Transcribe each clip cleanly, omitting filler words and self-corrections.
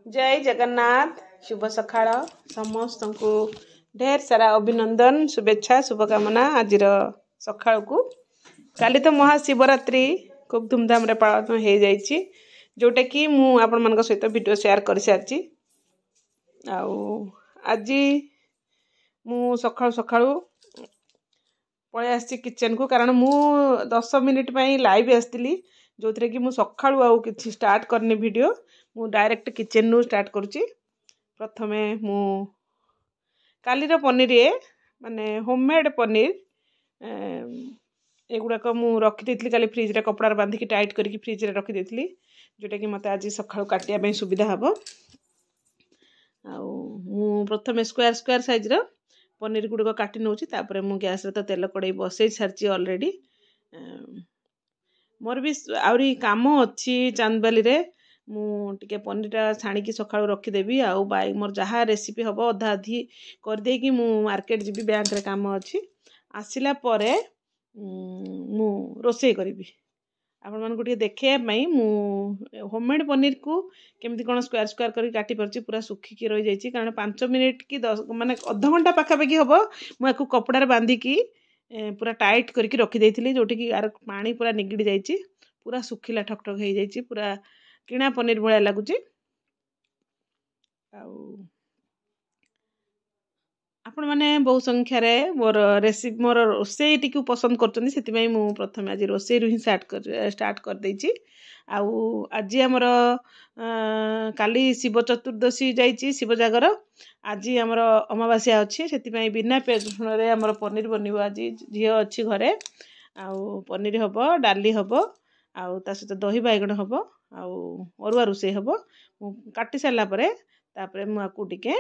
जय जगन्नाथ शुभ सकाळ समस्त को ढेर सारा अभिनंदन शुभेच्छा शुभकामना आज सकाळ को काली तो महाशिवरात्रि खूब धूमधाम रे पालन हो जाइए जोटा कि मु आपण मान सहित वीडियो शेयर कर सारी आज मु सकाळु सकाळु पळै आसी किचन को कारण मु 10 मिनिट लाइव आसती जो थी कि मु सकाळु आउ किछि स्टार्ट करनी वीडियो मु डायरेक्ट किचन नु स्टार्ट करुच्ची। प्रथमे मु कालीर पनीर माने होममेड पनीर एगुड़ाक मु रखी देइथली काली फ्रिज रे कपड़ा बांधिकी टाइट करके फ्रिज रे रखी देइथली जोटा कि मते आज सकाळु काटिया ପାଇଁ सुविधा हबो। मु प्रथमे स्क्वायर स्क्वायर साइज रो पनीर गुड़क काटी नौची तापरे मु गैस रे तो तेल कड़ाई बसई सारची ऑलरेडी मोर भी आउरी काम अच्छी चांदबाली रे मु टिके पनीरटा छाणिकी सकाळु रखीदेवी आउ बाई मोर जहाँ रेसिपी हम अधा अधी करदे कि मु मार्केट जीवी बैंक रे काम अच्छी आसिला परे मु रोसई करी आपण मान को देखिए मु होममेड पनीर को केमती कौन स्क्वायर स्क्वायर कर काटी पार्ची पूरा सुखिकी रही जाइए कारण 5 मिनिट कि 10 माने अध घंटा पाखापाखि हम मुझे कपड़ा बांधिकी पूरा टाइट करके रखी देइथली जोटी कि यार पानी पूरा निगिड़ी जाइए पूरा सुखिला ठक ठक हो जाइए पूरा किणा पनीर भाया लगुच। आपण मैंने बहु संख्यार मोर रेसिपी मोर रोसई टी पसंद कर मु प्रथम आज रोसई रु ही स्टार्ट कर देइछि। आज आमर काली शिव चतुर्दशी जाइछि शिव जागर आज आमर अमावास्या अच्छी से बिना पियाज रसुण रे आमर पनीर बनिबो। आज झील अच्छी घरे पनीर हम डाली हम ता सहित दही बैगण हम अरुआ रोसई हम काटी सारा तापर मुझे टिके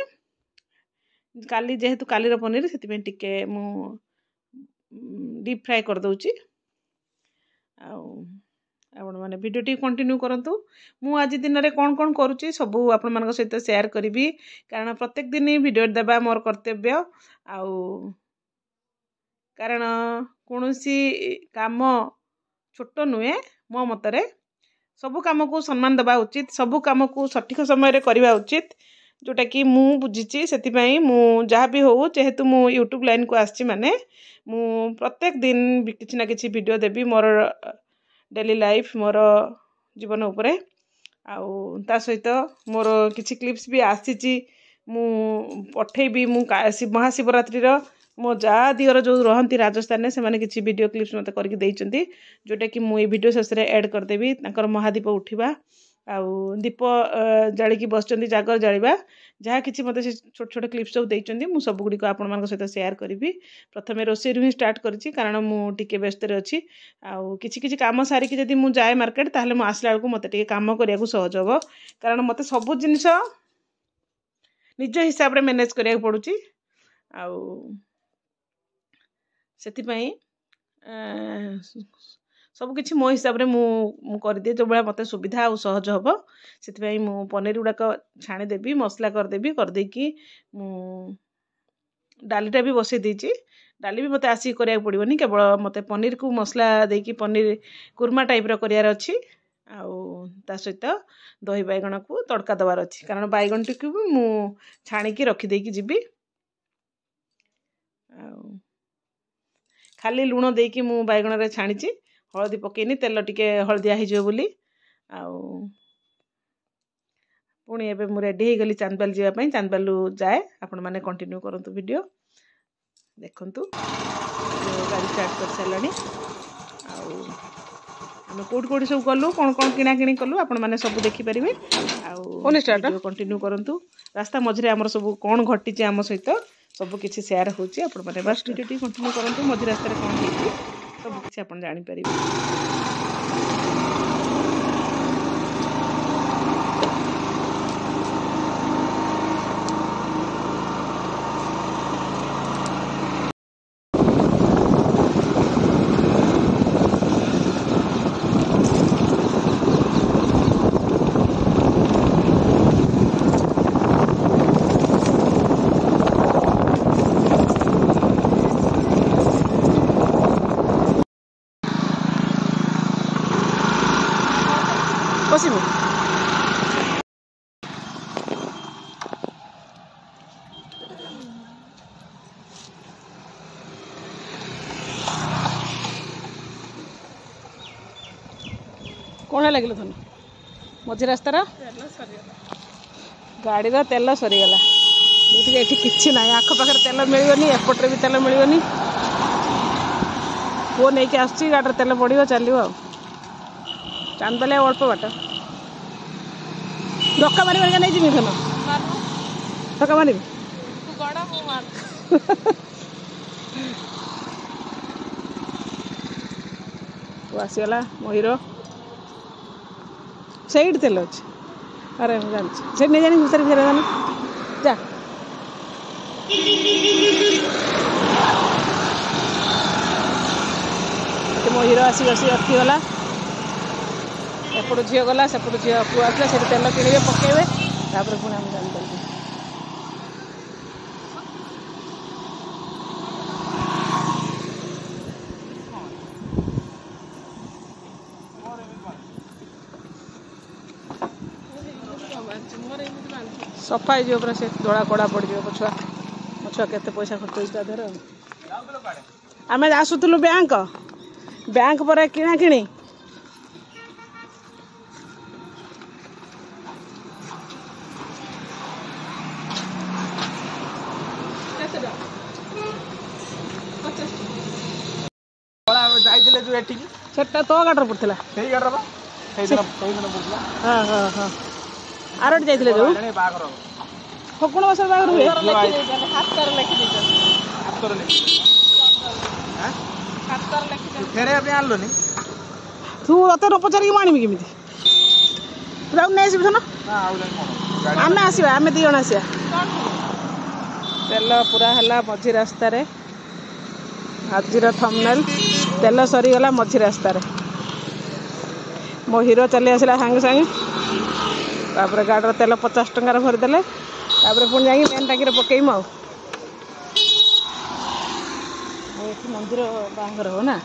काली जेहेतु कालीर पनीर से टिके मु डीप फ्राए कर दउची। आपण माने वीडियो टी कंटिन्यू करंतु मु आज दिन रे कोन कोन करूची सब आपण मान सहित शेयर करी कारण प्रत्येक दिन वीडियो देबा मोर कर्तव्य कारण कोनोसी काम छोट नुहे मो मतरे सबु काम को सम्मान देवा उचित सबु काम को सठिक समय करवा उचित जोटा कि मु बुझीची से मु जहाँ भी हो जेहेतु मु यूट्यूब लाइन को आसी माने मु प्रत्येक दिन किसी ना किसी वीडियो देवी मोर डेली लाइफ मोर जीवन उपरे ता सहित मोर किसी क्लिप्स भी आसी मु पठेबी मु महाशिवरात्रि मो जा दियर जो रहती राजस्थान से माने किसी वीडियो क्लिप्स मत करके देइचंती जोटा कि मु वीडियो शेष रे ऐड करदेवी तांकर महादीप उठिबा दीप जाड़ी बसचंदी जागर जालिबा जहाँ किसी मत छोट छोट क्लिप्स सब देइचंदी मु सब गुडी को आपण मान सहित शेयर करी। प्रथमे रोसई रु ही स्टार्ट करिछि कारण मु टिके व्यस्त रे अछि किछि किछि काम सारिकी जदि मु जाए मार्केट ताहले मु आसला बेलकु मते टिके काम करिया को सहज हो कारण मते सब जिनिस निज हिसाब रे मैनेज करिया पड़ुछि सेति पई सब किछि मो हिसाब रे मु कर दिए जो बड़ा मते सुविधा और सहज हबो से मु पनीर गुड़ाक छाणी देवी मसला करदेवी करदे कि मु डालीटा भी बसई देइछि डाली भी मते आसी करिया पड़िबनी केवल मते पनीर को मसला देकी पनीर कुर्मा टाइप रो करियार अछि ता सहित दही बैगण को तड़का दबार अछि कारण बैगण टी को मु छाणी की रखी देकी जिबी खाली लुण देकी मु बैगण रे छाणीची हलदी पकेनी तेल टिके हलदिया हो बोली पुणी एबे मु रेडी हो गली चांदबाल जावाई चांदबालू जाए आपण माने कंटिन्यू करंतु वीडियो देखंतु गाड़ी स्टार्ट कर सारानी आम कौट कौट सब कलु कौन कौन किना किणी कलु आपण माने सब देखि परिबे वीडियो कंटिन्यू करंतु रास्ता मझरे आमर सब कौन घटी आम सहित सब किछि शेयर होची आपण माने बस वीडियो कंटिन्यू करंतु मझे रास्ता कौन होची सब किछि आपण जानि परिबे। कौन लगे धन मझी रास्तार गाड़ी तेल सरीगला ये कि ना आखपाखे तेल मिलनी एपटे भी तेल मिलनी पुओ नहीं कि आस गाड़ी तेल पड़ो चलो चांदले अल्प बाट धक्का मार नहीं जी धन धक्का मार आसीगला मो हीरो सही तेल अच्छे अरे मुझे नहीं जानी घुसरी फेर जा मो हीरो आसी बस रखीगला एपटू झील गला सेपटू झील पुआ आसला से तेल किणवे पकेबे तापर पुणी आम जान कर सफा हो पूरा से धड़ा कड़ा पड़ जाए पछुआ पछुआ केते पैसा खर्च हो आम आसुलु बैंक बैंक पर किणा किणी सेटा तो गाटर पड़ता हाँ हाँ हाँ आरोट जाइए जो फकुण बस बाहर हुए तू तो न पचार आनमी केमी नहीं आसबि ना आम आसवा आम दी जन आस तेल पूरा है मझी रास्त आज थंबनेल तेल सरीगला मझी रास्त मो हीरो चली आसला सांगे सांगे तापर गाड़ी तेल 50 टंकार भरदेले तापर पुणी जा मेन टाँगी पकईम मंदिर बाहर हो ना।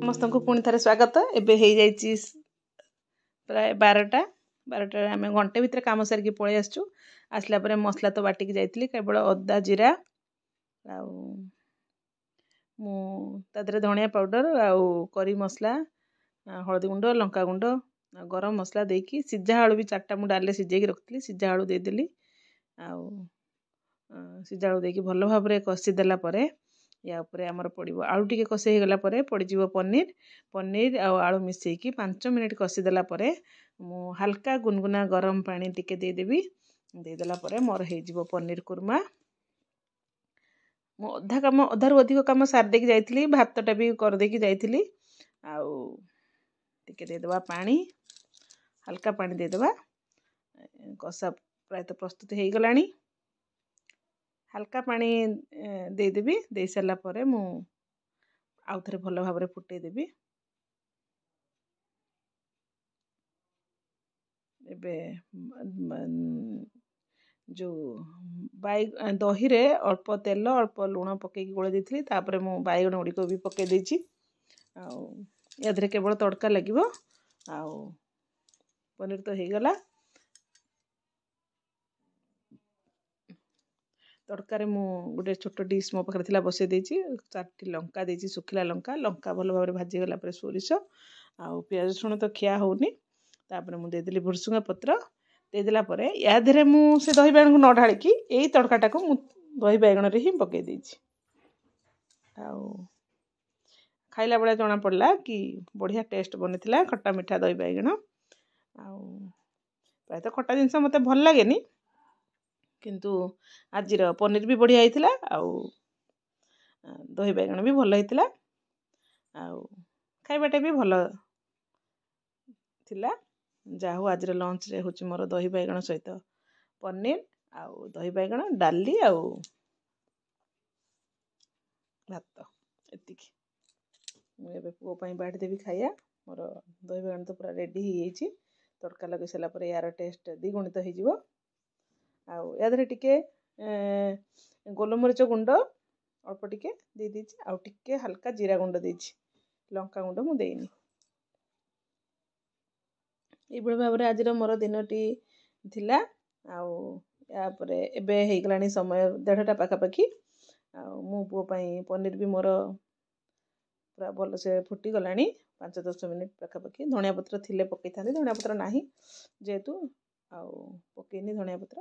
समस्त को पुणी थे स्वागत। एबे हो जाइए प्राय 12टा आम घंटे भितर कम सारिकी पलि आसचु। आसला परे मसला तो बाटिकी जाइली केवल अदा जीरा आधे धनिया पाउडर आउ करी मसला हलदी गुंड लंका गुंड गरम मसला देकी सीझा आलू भी 4टा मु डाले सिझे रखी सीझा आलू देदेली आउ सीझा आलू देकी भल भाव में कषिदेला या उपरे आमर पड़ो आलू टिके कषे हो गला पड़ो पनीर पनीर आलू मिसेकी 5 मिनिट कषिदेला मु हल्का गुनगुना गरम पानी टिके देदेवी देदेला मोर हो पनीर कुरमा। मु अधा कम अधारू अधिक कम सारी जाइली भातटा भी करदेकी जाइली आउ टिके देदेबा पानी हल्का पानी देदेबा कषा प्रायतः प्रस्तुत हो गलानी। हल्का पानी देदेवी दे सारा पर मु आउ थे भल भाव फुटेदेवी। एबे जो दही रे अल्प तेल अल्प लुण पकई गोल देती तापर मु बैगण गुड़िक भी पकई देछि या केवल तड़का लगे आउ पनीर तो हो गला। तड़कार मु गोटे छोट डिश मो पाखे थिला बसई देछि 4टी लंका देछि सुखिला लंका लंका भल भाव भाजी गला पर सोरिष आउ प्याज रसुण तो खिया होनी तापर मु देदेली भुरसुंगा पत्र देदेला परे या धीरे मु से दही बैगण को न ढाळिकी एई तड़काटा को मु दही बैगण रे ही पकई देछि आउ खाइला बेला जना पड़ला कि बढ़िया टेस्ट बनिथिला खट्टा मिठा दही बैगण आउ प्रायतः खट्टा जिनस मते भल लागेनी किंतु आजिर पनीर भी बढ़िया होइथिला आउ दही बैगण भी भल होइथिला आउ खाइबाटे भी भल थिला। जाहु आजिर लंच रे होची मोर दही बैगण सहित पनीर आउ दही बैगण डाली आउ भात एतिकी मु एबे पुओ पई बाटी देबी खाइया। मोर दही बैगण तो पूरा रेडी हो जाइए तड़का लगे सारा पर यार टेस्ट द्विगुणित हो आउ या टिके गोलमरीच गुंड अल्प टिके दे दीची आउ टिके हल्का जीरा गुंड देछि लंका गुंड मु देइनी। ये भाव में आज मोर दिनटी थिला आउ या परे एबे हो गलानी समय 1:30 पाखापाखि आउ मु पुओ पई पनीर भी मोर पूरा भल से फुटी गलानी 5-10 मिनिट पाखापाखि। धनिया पत्र थिले पकई थांदी धनिया पत्र नाही जेहेतु आउ पकईनी धनिया पत्र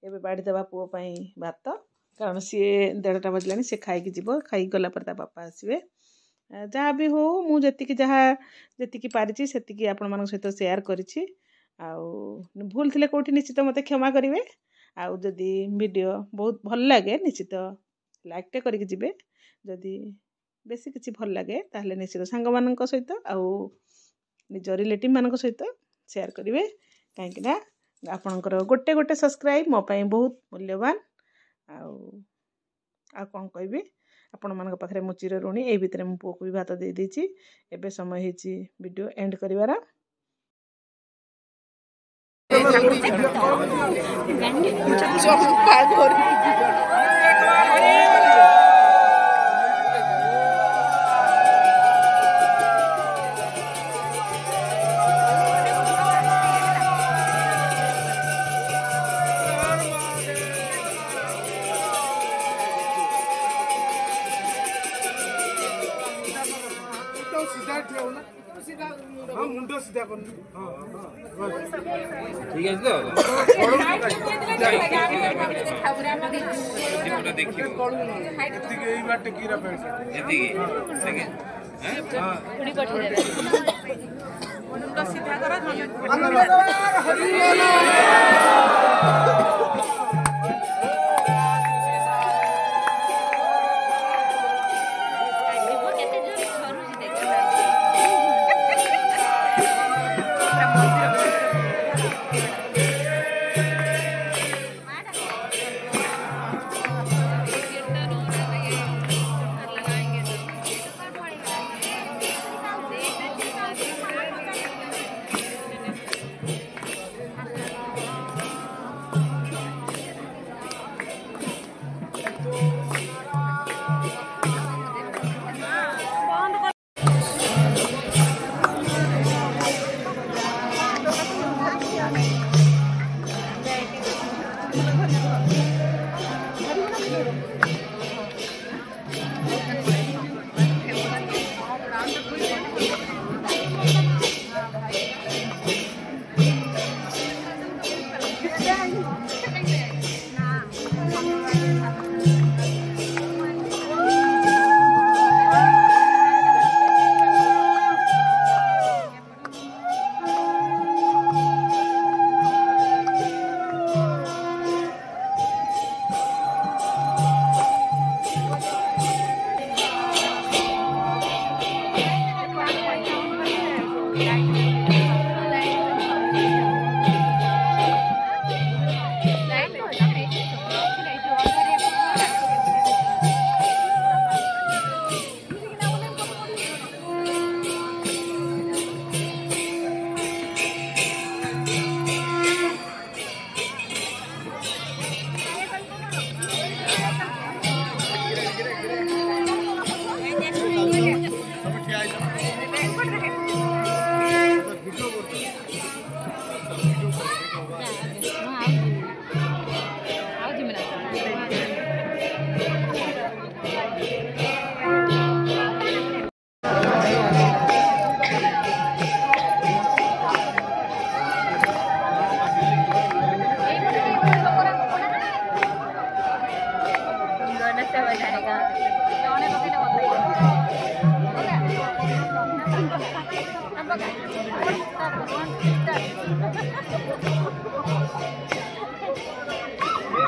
एबे बाड़ी देवा पुओ पई भात कारण सी 1:30 बजलानी सी खाई जीव खाई गला पर ता बापा आसबे जहाँ भी हो मु जेतिकी पारिछि सेतिकी आपण मानक सहित शेयर करिछि आउ भूल थिले कोठी निश्चित मते क्षमा करिवे आउ जदि वीडियो बहुत भल लगे निश्चित लाइक टे करिक जिवे जदि बेसी किछि भल लगे ताहले निश्चित सांग मानक सहित आउ निज रिलेटिव मानक सहित शेयर करिवे काहेकि ना आपणकर गोटे गोटे सब्सक्राइब मो पई बहुत मूल्यवान आ कौन कहबी आपण मान पाखे मु चिर ऋणी ए भितर मु पुओ को भी भात दे देछि। एबे समय हेछि वीडियो एंड करिवारा। हाँ मुंडो सीधा कर ठीक है तो देखियो एतिके एई बाटे कीरा पैसा एतिके हां उडी पठे दे मुंडो सीधा करा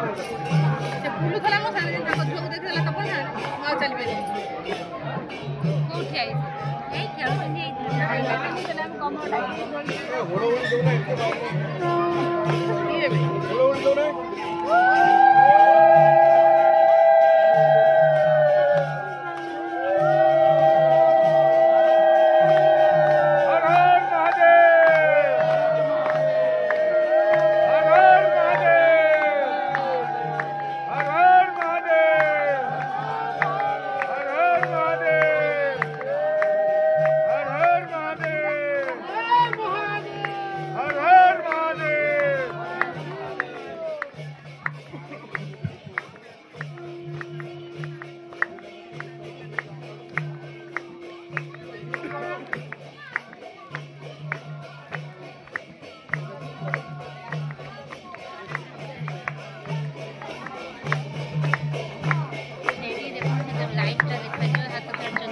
बुलू खला मो सारे दिन झोक देखला तब ना आ चली बेले कोठी आई एई खेल पिंदी आई पिंदी हम कम होड़ो होड़ी दो ना होड़ो होड़ी दो ना लाइट देखा हाथ